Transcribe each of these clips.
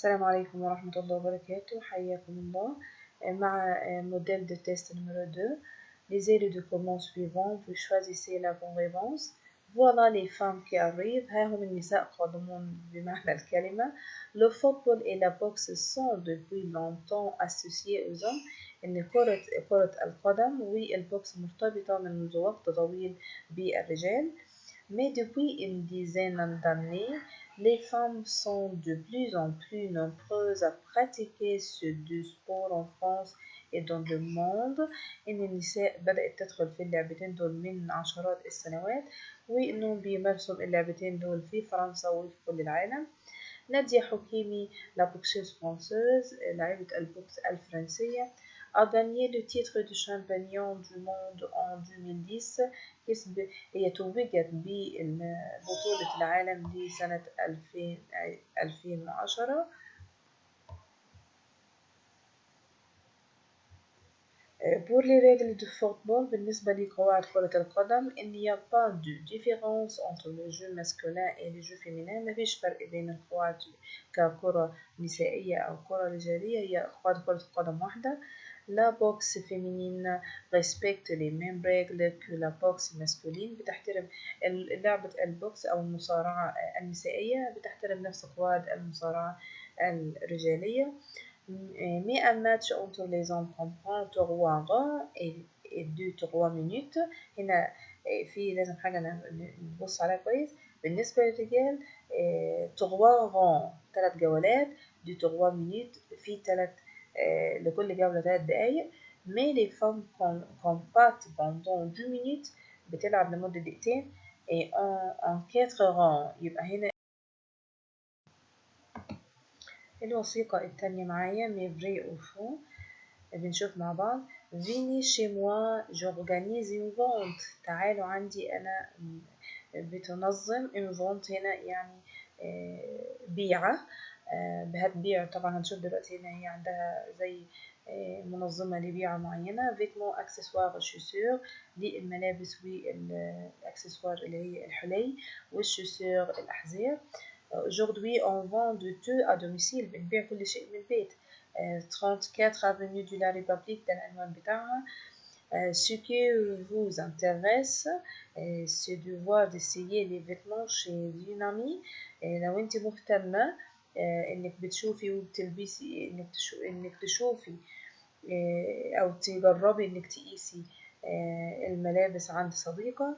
السلام عليكم ورحمة الله وبركاته. حياكم الله مع modèle de test numéro 2. Lisez les documents suivants, vous choisissez la bonne réponse. Voilà les femmes qui arrivent. ها هم النساء قادمون بمعنى الكلمة. Le football et la boxe sont depuis longtemps associés aux hommes. إن كرة القدم والبوكس مرتبطة منذ وقت طويل بالرجال. Mais depuis une dizaine d'années, les femmes sont de plus en plus nombreuses à pratiquer ce deux sports en France et dans le monde. إن النساء بدأت تدخل في اللعبتين دول من عشرات السنوات، وإنهم بيمارسوا اللعبتين دول في فرنسا وفي كل العالم. نادية حكيمي la boxeuse française لاعبة البوكس الفرنسية a gagné le titre de championne du monde en 2010. هي توجت ببطولة العالم لسنة 2010. Pour les règles du football, بالنسبة لقواعد كرة القدم, il n'y a pas de différence entre le jeu masculin et le jeu féminin. ما فيش فرق بين القواعد ككرة نسائية أو كرة رجالية, هي قواعد كرة القدم واحدة. La boxe féminine respecte les mêmes règles que la boxe masculine. بتحترم لعبة البوكس أو المصارعة النسائية بتحترم نفس قواعد المصارعة الرجالية. Mais un match entre les hommes comprend 3 rounds et 2-3 minutes. هنا في لازم حاجة نبص عليها كويس. بالنسبة للرجال 3 rounds 3 جولات 2-3 minutes في 3 لكل جولة 3 دقايق. Mais les femmes combattent pendant 2 minutes بتلعب لمدة دقيقتين et en 4 rounds. يبقى هنا الوثيقة التانية معايا مي فري أو فو. بنشوف مع بعض. فيني شي موا جورغانيز اون فونت. تعالوا عندي أنا بتنظم اون فونت هنا يعني بيعة. هتبيع طبعا هنشوف دلوقتي هنا هي عندها زي منظمة لبيعة معينة. فيتمون اكسسوار شوسور للملابس والأكسسوار اللي هي الحلي والشوسور الأحذية. Aujourd'hui, on vend de tout à domicile. بنبيع كل شيء من البيت. 34 avenue de la République ده العنوان بتاعها. Ce qui vous intéresse, c'est de voir d'essayer les vêtements chez une amie. لو انت مهتمة انك بتشوفي وبتلبسي انك تشوفي او تجربي انك تقيسي الملابس عند صديقة.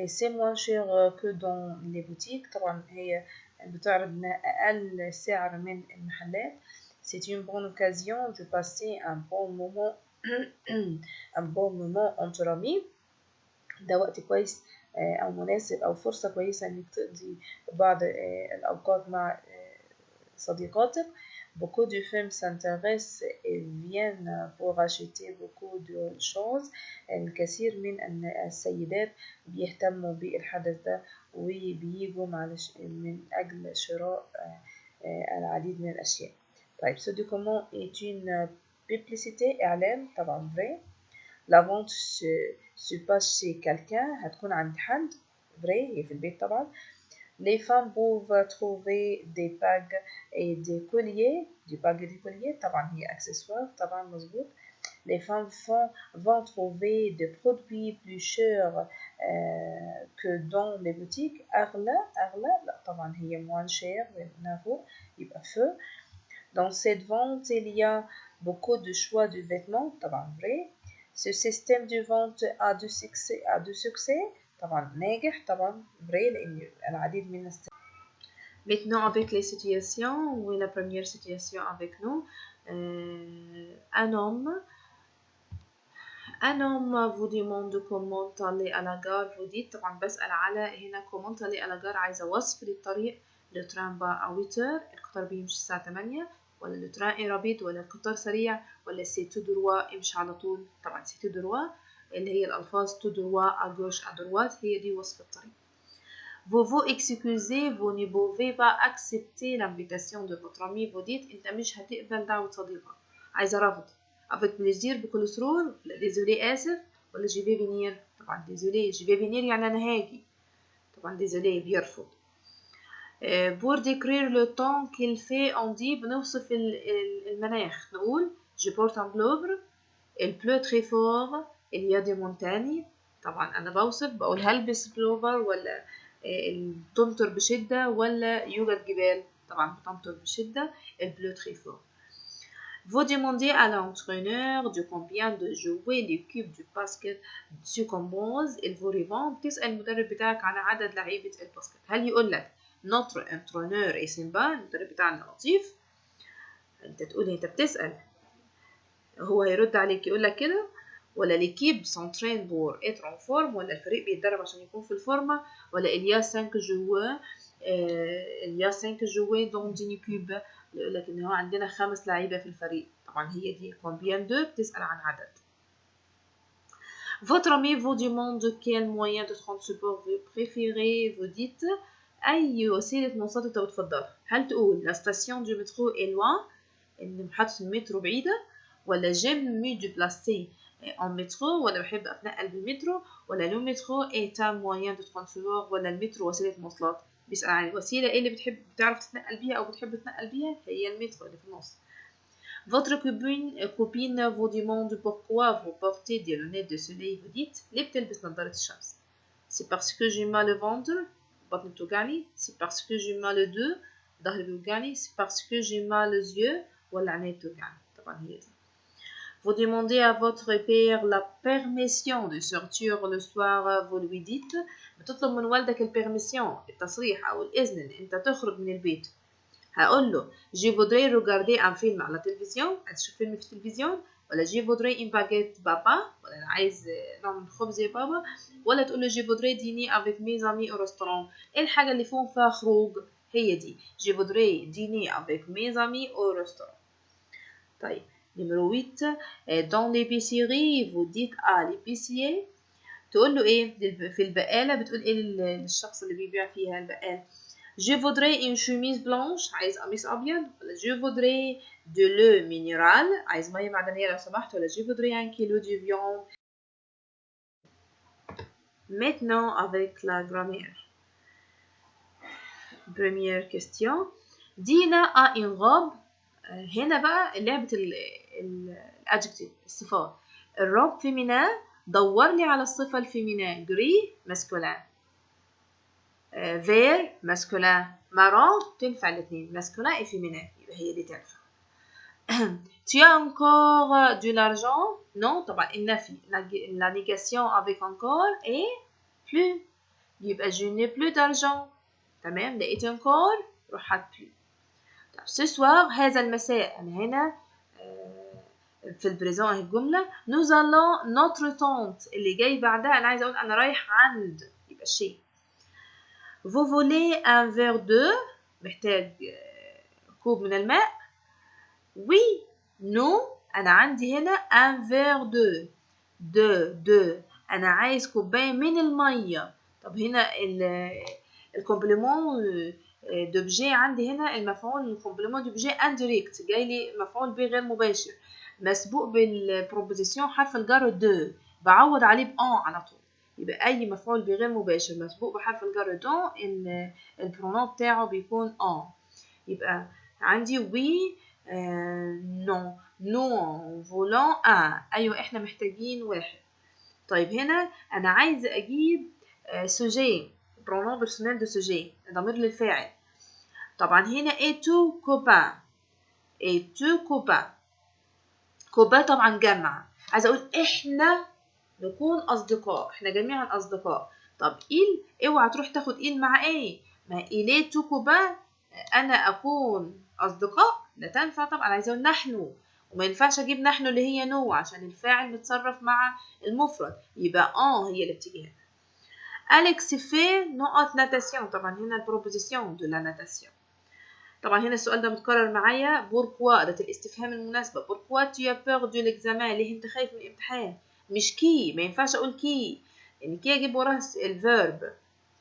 C'est moins cher que dans les boutiques. طبعا هي بتعرض أقل سعر من المحلات. C'est une bonne occasion de passer un bon moment un bon moment entre amis. ده وقت كويس أو مناسب أو فرصة كويسة إنك تقضي بعض الأوقات مع صديقاتك. Beaucoup de femmes s'intéressent et viennent pour acheter beaucoup de choses. الكثير من السيدات بيهتموا بالحدث ده وبييجوا من أجل شراء العديد من الأشياء. طيب ce document est une publicité إعلان طبعا vrai. La vente se passe chez quelqu'un هتكون عند حد vrai هي في البيت طبعا. Les femmes peuvent trouver des bagues et des colliers. Des bagues et des colliers طبعا هي accessoires طبعا مظبوط. Les femmes vont trouver des produits plus chers que dans les boutiques. أغلى لا طبعا هي moins cher نافو يبقى feu. Dans cette vente il y a beaucoup de choix de vêtements طبعا vrai. Ce système de vente a de succès طبعا ناجح طبعا vrai لأن العديد من Maintenant avec les situations, oui la première situation avec nous, un homme vous demande comment aller à la gare. vous dites طبعا بسأل على هنا comment aller à la gare عايزة وصف للطريق. le train bat à 8h. القطار بيمشي الساعة 8 ولا le train est rapide ولا القطار سريع ولا c'est tout droit امشي على طول. طبعا c'est tout droit اللي هي الألفاظ tout droit à gauche à droite هي دي وصف الطريق. Vous vous excusez, vous ne pouvez pas accepter l'invitation de votre ami. vous dites انت مش هتقبل دعوة صديقك. عايزة رفض. avec plaisir بكل سرور. désolé آسف ولا je vais venir. طبعا désolé je vais venir يعني أنا هاجي. طبعا désolé بيرفض. pour décrire le temps qu'il fait on dit بنوصف المناخ نقول je porte un pullover il pleut très fort il y a des montagnes. طبعا أنا بوصف بقول هلبس بلوفر ولا تمطر بشدة ولا يوجد جبال. طبعا بتمطر بشدة il pleut très fort. Vous demandez à l'entraîneur de combien de jouets l'équipe du basket se compose. Il vous répond بتسأل المدرب بتاعك عن عدد لعيبة الباسكت. هل يقول لك notre entraîneur est Simba المدرب بتاعنا لطيف؟ انت تقول انت بتسأل هو هيرد عليك يقول لك كده ولا l'équipe s'entraîne pour être en forme ولا الفريق بيتدرب عشان يكون في الفورمة ولا il y a 5 joueurs il y a 5 joueurs dans une équipe يقول لك ان هو عندنا 5 لعيبة في الفريق. طبعا هي دي combien de بتسأل عن عدد. Votre ami vous demande quel moyen de transport vous préférez. vous dites أي وسيلة مواصلات أنت بتفضلها. هل تقول la station du métro est loin إن محطة المترو بعيدة ولا j'aime mieux déplacer en métro ولا بحب أتنقل بالمترو ولا le métro est un moyen de transport ولا المترو وسيلة مواصلات. بيسأل عن الوسيلة إيه اللي بتعرف تتنقل بيها أو بتحب تتنقل بيها. هي المترو اللي في النص. Votre copine vous demande pourquoi vous portez des lunettes de soleil. vous dites ليه بتلبس نظارة الشمس. c'est parce que j'ai mal au ventre بطني بتوجعني. c'est parce que j'ai mal au dos ظهري بيوجعني. c'est parce que j'ai mal aux yeux ولا عيني بتوجعني. طبعا هي دي. Vous demandez à votre père la permission de sortir le soir. vous lui dites بتطلب من والدك البرميسيون التصريح أو الإذن إن أنت تخرج من البيت. هقول له جي فودري روغاردي ان فيلم على التلفزيون. هتشوف فيلم في التلفزيون ولا جي فودري ان باجيت بابا ولا انا عايز نوع من الخبز يا بابا ولا تقول له جي فودري ديني افيك مي زامي او ريستورون. ايه الحاجه اللي فيها خروج؟ هي دي جي فودري ديني افيك مي زامي او ريستورون. طيب نمرو 8 دون ليبيسيري vous dites à l'épicier تقول له ايه في البقاله بتقول ايه للشخص اللي بيبيع فيها البقال. Je voudrais une chemise blanche عايز قميص أبيض ولا je voudrais de l'eau minérale عايز مية معدنية لو سمحت ولا je voudrais un kilo de viande. Maintenant avec la grammaire. Première question. Dina a une robe. هنا بقى لعبة الادجكتيف الصفات. الروب féminin دور لي على الصفة الفيمينين. gris masculin vert masculin marron تنفع الاثنين masculin et féminin يبقى هي دي تنفع. tu as encore de l'argent non طبعا النفي la négation avec encore et plus يبقى je n'ai plus d'argent. تمام لقيت encore روح حط plus. طب ce soir هذا المساء أنا هنا في البريزون اهي الجملة nous allons notre tante اللي جاي بعدها أنا عايزة أقول أنا رايح عند يبقى الشيء. vous voulez un verre d'eau محتاج كوب من الماء. oui non أنا عندي هنا un verre d'eau أنا عايز كوباية من المية. طب هنا الكومبليمون دوبجي عندي هنا المفعول الكومبليمون دوبجي انديريكت جاي لي مفعول به غير مباشر مسبوق بالبروبوزيسيون حرف الجر دو بعوض عليه بان على طول. يبقى اي مفعول به غير مباشر مسبوق بحرف الجر دون البرونون بتاعه بيكون ان. يبقى عندي وي نو نو فولون ان ايوه احنا محتاجين واحد. طيب هنا انا عايزه اجيب سوجي برونون بيرسونيل دو سوجي ضمير للفاعل. طبعا هنا ايتو كوبان ايتو كوبان كوبان طبعا جمع عايزه اقول احنا نكون اصدقاء احنا جميعا اصدقاء. طب اوعى تروح تاخد مع ايه ما ايليتو كوبان انا اكون اصدقاء لا تنفع طبعا عايزه اقول نحن وما ينفعش اجيب نحن اللي هي نو عشان الفاعل متصرف مع المفرد يبقى هي اللي بتيجي هنا. أليكس في نقط ناتاسيون طبعا هنا البروبوزيسيون دو لا ناتاسيون. طبعا هنا السؤال ده متكرر معايا بوركوا أداة الاستفهام المناسبة. بوركوا tu as peur de l'examen ليه انت خايف من الامتحان مش كي ما ينفعش اقول كي يعني كي يجيب وراها الفيرب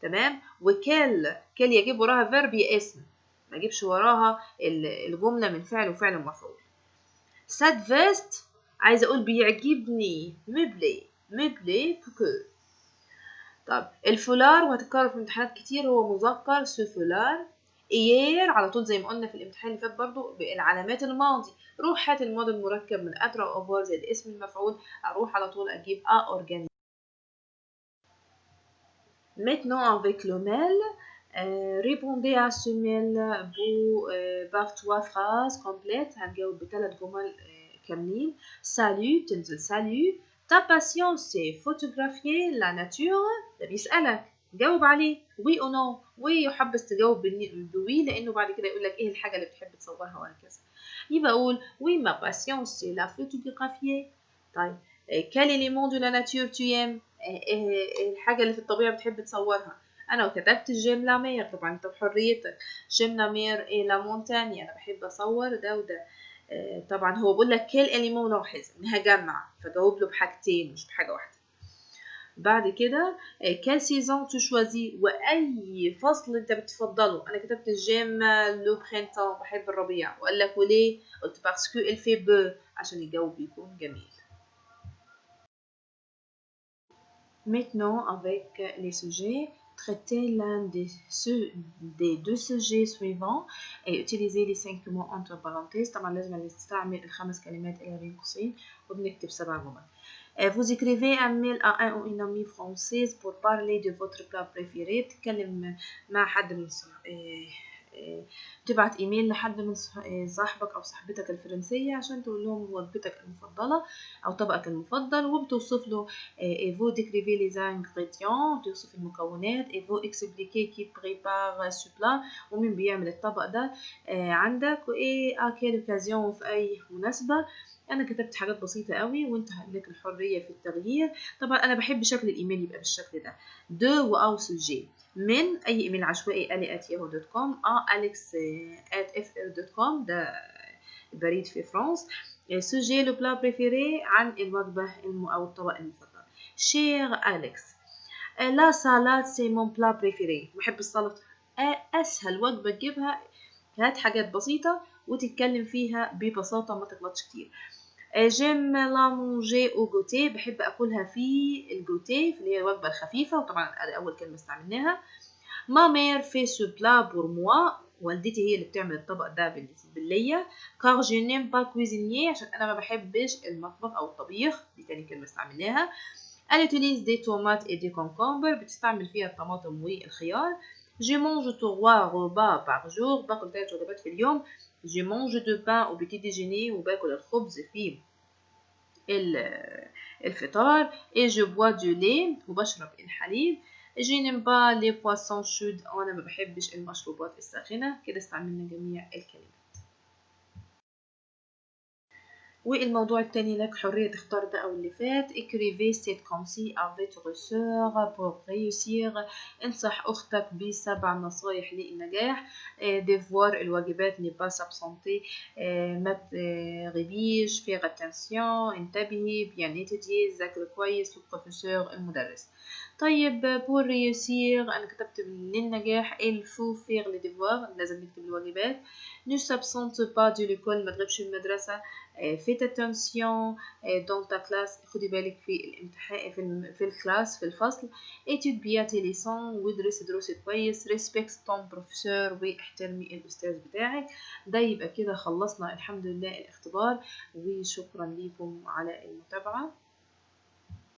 تمام وكل يجيب وراها فيرب يا اسم ما يجيبش وراها الجملة من فعل وفعل ومفعول. ساد فيست عايزة اقول بيعجبني مبلي بوكو. طب الفولار وهتتكرر في امتحانات كتير هو مذكر سو فولار ايير على طول زي ما قلنا في الامتحان اللي فات برضو بالعلامات الماضي. روح هات الماضي المركب من اترا اوفر زائد اسم المفعول، اروح على طول اجيب اورجانيزي. Maintenant avec le mail, répondez à ce mail par 3 phrases complètes. هنجاوب بثلاث جمل كاملين. Salut تنزل salut. Ta passion c'est photographier la nature. ده بيسألك جاوب عليه oui ou non. oui يحبذ تجاوب بوي لأنه بعد كده يقول لك إيه الحاجة اللي بتحب تصورها وهكذا. يبقى أقول oui ma passion c'est la photographier. طيب quel élément de la nature tu aimes؟ الحاجة اللي في الطبيعة بتحب تصورها. أنا وكتبت جيم لامير، طبعا أنت بحريتك. جيم لامير إيه لا مونتاني، أنا بحب أصور ده وده. طبعا هو بيقول لك كل إليمون لاحظ إنها جمع، فجاوب له بحاجتين مش بحاجة واحدة. بعد كده كال سيزون تو شوازي، وأي فصل أنت بتفضله. أنا كتبت جيم لو برينتون، بحب الربيع، وقال لك وليه؟ قلت باسكو إل في بو، عشان الجو بيكون جميل. Maintenant, avec les sujets, traitez l'un des deux sujets suivants et utilisez les 5 mots entre parenthèses. طبعا لازم نستعمل الخمس كلمات اللي بين قوسين وبنكتب 7 جمل. Vous écrivez un mail à un ou une amie française pour parler de votre plat préféré. بتتكلم مع حد من بتبعت ايميل لحد من صاحبك او صاحبتك الفرنسيه عشان تقول لهم وجبتك المفضله او طبقك المفضل، وبتوصف له vous décrivez les ingrédients، توصف المكونات، vous expliquez qui prépare ce plat، ومين بيعمل الطبق ده عندك، وايه à quelle occasion، وفي اي مناسبه. انا كتبت حاجات بسيطه قوي وانت لك الحريه في التغيير. طبعا انا بحب شكل الايميل يبقى بالشكل ده، دو او سوجي، من اي ايميل عشوائي ali@yahoo.com alex@fr.com، ده بريد في فرنسا. سوجي لو بلا بريفيري، عن الوجبه او الطبق المفضل. شير اليكس، لا سالاد سي مون بلا بريفيري، بحب السلطه. اسهل وجبه تجيبها، هات حاجات بسيطه وتتكلم فيها ببساطه، ما تغلطش كتير. جيم لا مونجي او جوتي، بحب اكلها في الجوتي اللي هي الوجبه الخفيفه، وطبعا اول كلمه استعملناها. ما مير في سو بلا بور موا، والدتي هي اللي بتعمل الطبق ده باللية. كار جو نيم با كويزينيي، عشان انا ما بحبش المطبخ او الطبيخ، دي تاني كلمه استعملناها. elle utilise des tomates et des concombres، بتستعمل فيها الطماطم والخيار. je mange 3 repas par jour، باكل 3 وجبات في اليوم. je mange de pain au petit déjeuner، وباكل الخبز في الفطار. et je bois du lait، وبشرب الحليب. je n'aime pas les poissons chauds، وانا ما بحبش المشروبات الساخنة. كده استعملنا جميع الكلمات. والموضوع التاني لك حرية تختار ده أو اللي فات. écrivez cette consigne à votre sœur pour réussir، انصح أختك ب7 نصايح للنجاح. devoir الواجبات ne pas s'absenter، ما تغيبيش، faire attention انتبهي، bien étudier ذاكر كويس، البروفيسور المدرس. طيب pour réussir أنا كتبت للنجاح il faut faire les devoirs، لازم نكتب الواجبات. ne s'absente pas de l'école، ما تغيبش المدرسة. faites attention dans ta classe، خدي بالك في الامتحان في الكلاس في الفصل. étude bien tes leçons، وادرس دروس كويس. respect ton professeur، واحترمي الأستاذ بتاعك. ده يبقى كده خلصنا الحمد لله الاختبار، وشكرا لكم على المتابعة.